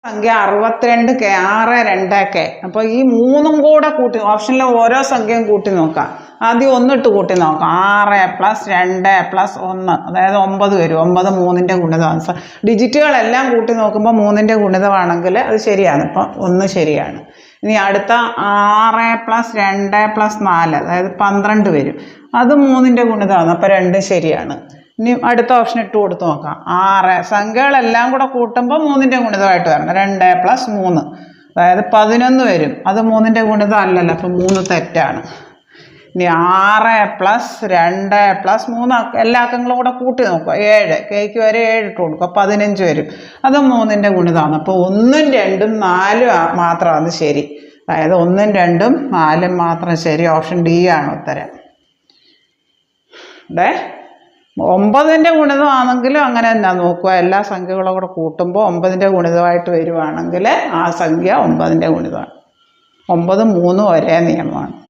സംഖ്യ 62K 62K. അപ്പോൾ ഈ മൂന്നും കൂടെ കൂട്ടി ഓപ്ഷനിലെ ഓരോ സംഖ്യയും കൂട്ടി നോക്കാം. ആദ്യം ഒന്നിട്ട് കൂട്ടി നോക്കാം. 6+2+1 അതായത് 9 വരും. 9 3ൻ്റെ ഗുണിതമാണ്. ഡിജിറ്റുകളെല്ലാം കൂട്ടി നോക്കുമ്പോൾ 3ൻ്റെ ഗുണിതമാണെങ്കിൽ അത് ശരിയാണ്. ഇപ്പം 1 ശരിയാണ്. ഇനി അടുത്ത 6+2+4 അതായത് 12 വരും. അത് 3ൻ്റെ ഗുണിതമാണ്. അപ്പോൾ 2 ശരിയാണ്. ഇനി അടുത്ത ഓപ്ഷൻ ഇട്ട് കൊടുത്ത് നോക്കാം. 6 സംഖ്യകളെല്ലാം കൂടെ കൂട്ടുമ്പോൾ 3ൻ്റെ ഗുണിതമായിട്ട് വരണം. 2+3 അതായത് 11 വരും. അത് 3ൻ്റെ ഗുണിതം അല്ലല്ലോ. അപ്പം 3 തെറ്റാണ്. ഇനി 6+2+3 എല്ലാ അക്കങ്ങളും കൂടെ കൂട്ടി നോക്കുക. 7 കേക്ക് വരെ 7 ഇട്ട് കൊടുക്കുക. 15 വരും. അത് 3ൻ്റെ ഗുണിതമാണ്. അപ്പോൾ 1ഉം 2ഉം 4ഉം മാത്രമാണ് ശരി. അതായത് 1ഉം 2ഉം 4ഉം മാത്രം ശരി. ഓപ്ഷൻ ഡി ആണ് ഉത്തരം. ഇവിടെ 9ൻ്റെ ഗുണിതമാണെങ്കിലും അങ്ങനെ തന്നെ നോക്കുക. എല്ലാ സംഖ്യകളും കൂടെ കൂട്ടുമ്പോൾ 9ൻ്റെ ഗുണിതമായിട്ട് വരുവാണെങ്കിൽ ആ സംഖ്യ 9ൻ്റെ ഗുണിതമാണ്. 9ഉം 3ഉം ഒരേ നിയമമാണ്.